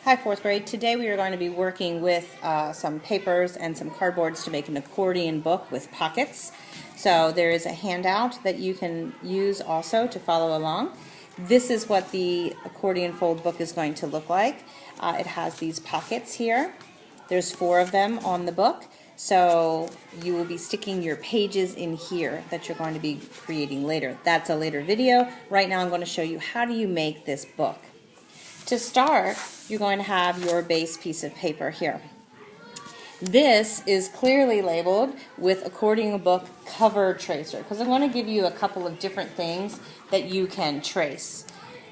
Hi, fourth grade. Today we are going to be working with some papers and some cardboards to make an accordion book with pockets. So there is a handout that you can use also to follow along. This is what the accordion fold book is going to look like. It has these pockets here. There's 4 of them on the book. So you will be sticking your pages in here that you're going to be creating later. That's a later video. Right now I'm going to show you how do you make this book. To start, you're going to have your base piece of paper here. This is clearly labeled with Accordion Book cover tracer because I'm going to give you a couple of different things that you can trace.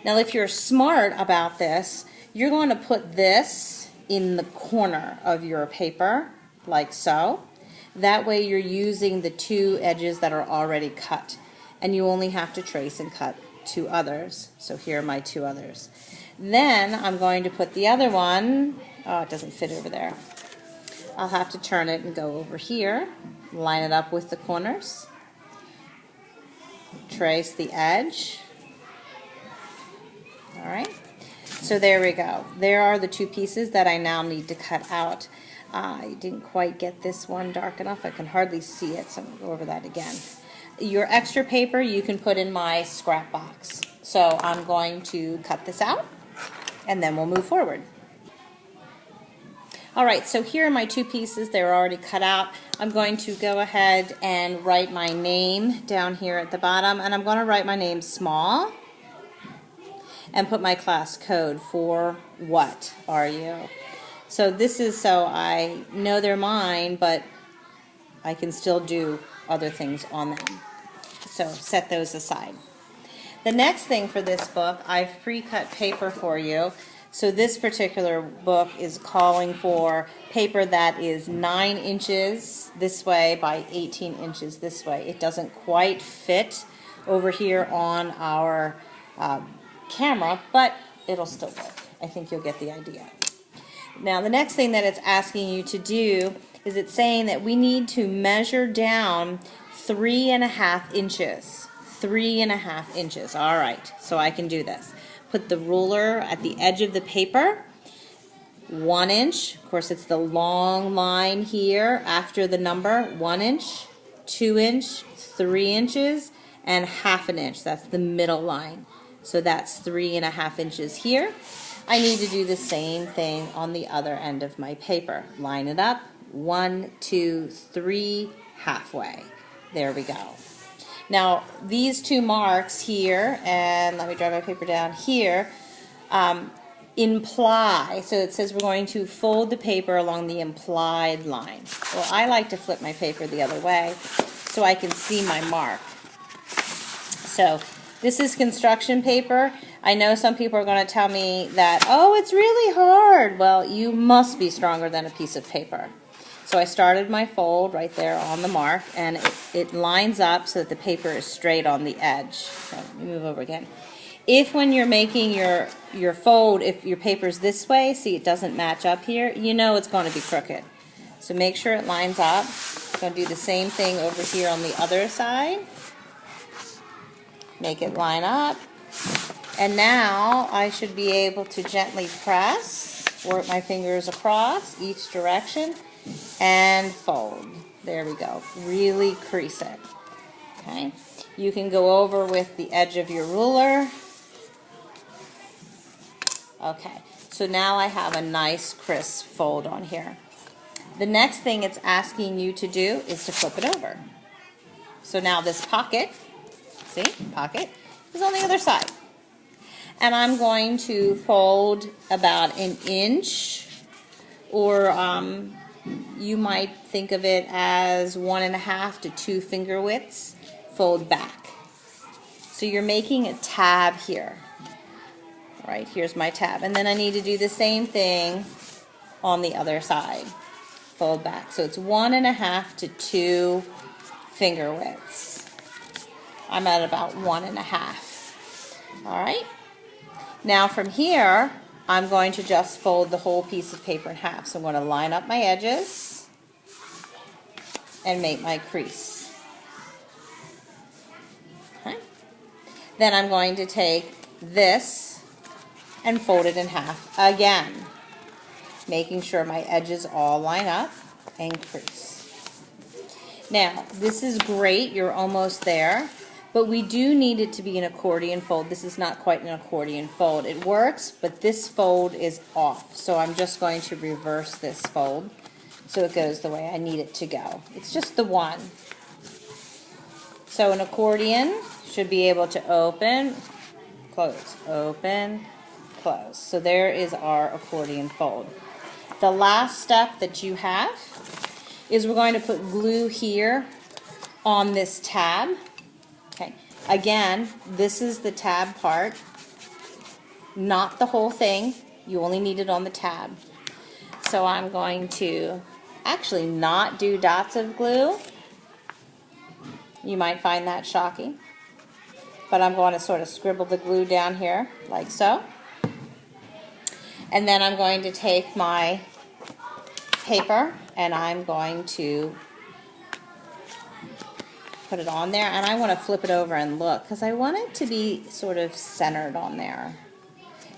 Now if you're smart about this, you're going to put this in the corner of your paper like so. That way you're using the 2 edges that are already cut and you only have to trace and cut 2 others. So here are my 2 others. Then I'm going to put the other one, oh, it doesn't fit over there. I'll have to turn it and go over here, line it up with the corners, trace the edge. All right, so there we go. There are the 2 pieces that I now need to cut out. I didn't quite get this one dark enough. I can hardly see it, so I'm going to go over that again. Your extra paper you can put in my scrap box. So I'm going to cut this out and then we'll move forward. Alright, so here are my 2 pieces. They're already cut out. I'm going to go ahead and write my name down here at the bottom, and I'm going to write my name small and put my class code for what are you. So this is so I know they're mine, but I can still do other things on them. So set those aside. The next thing for this book, I've pre-cut paper for you. So this particular book is calling for paper that is 9 inches this way by 18 inches this way. It doesn't quite fit over here on our camera, but it'll still work. I think you'll get the idea. Now the next thing that it's asking you to do is it's saying that we need to measure down 3.5 inches. 3.5 inches. All right, so I can do this. Put the ruler at the edge of the paper, 1 inch. Of course, it's the long line here after the number, 1 inch, 2 inch, 3 inches, and 1/2 inch. That's the middle line. So that's 3.5 inches here. I need to do the same thing on the other end of my paper. Line it up, 1, 2, 3, halfway. There we go. Now these 2 marks here, and let me draw my paper down here, imply, so it says we're going to fold the paper along the implied line. Well, I like to flip my paper the other way so I can see my mark. So this is construction paper. I know some people are going to tell me that, oh, it's really hard. Well, you must be stronger than a piece of paper. So I started my fold right there on the mark, and it lines up so that the paper is straight on the edge. So let me move over again. If when you're making your fold, if your paper's this way, see it doesn't match up here, you know it's going to be crooked. So make sure it lines up. I'm going to do the same thing over here on the other side. Make it line up. And now I should be able to gently press, work my fingers across each direction, and fold. There we go. Really crease it. Okay. You can go over with the edge of your ruler. Okay. So now I have a nice crisp fold on here. The next thing it's asking you to do is to flip it over. So now this pocket, see, pocket, is on the other side. And I'm going to fold about 1 inch, or you might think of it as 1.5 to 2 finger widths, fold back. So you're making a tab here. All right, here's my tab. And then I need to do the same thing on the other side. Fold back. So it's 1.5 to 2 finger widths. I'm at about 1.5. All right. Now from here, I'm going to just fold the whole piece of paper in half. So I'm going to line up my edges and make my crease. Okay. Then I'm going to take this and fold it in half again. making sure my edges all line up and crease. Now, this is great, you're almost there, but we do need it to be an accordion fold. This is not quite an accordion fold. It works, but this fold is off. So I'm just going to reverse this fold so it goes the way I need it to go. It's just the one. So an accordion should be able to open, close, open, close. So there is our accordion fold. The last step that you have is we're going to put glue here on this tab. Okay. Again, this is the tab part, not the whole thing. You only need it on the tab. So I'm going to actually not do dots of glue. You might find that shocking. But I'm going to sort of scribble the glue down here, like so. And then I'm going to take my paper and I'm going to put it on there, and I want to flip it over and look because I want it to be sort of centered on there.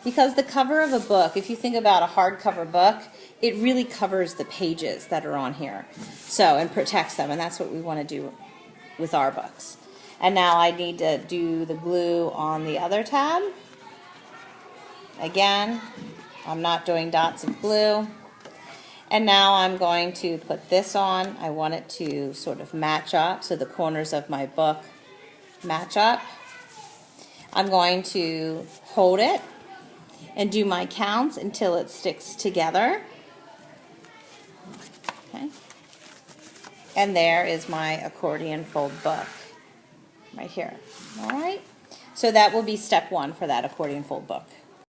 Because the cover of a book, if you think about a hardcover book, it really covers the pages that are on here. So, and protects them, and that's what we want to do with our books. And now I need to do the glue on the other tab. Again, I'm not doing dots of glue. And now I'm going to put this on. I want it to sort of match up so the corners of my book match up. I'm going to hold it and do my counts until it sticks together. Okay. And there is my accordion fold book right here. All right. So that will be step one for that accordion fold book.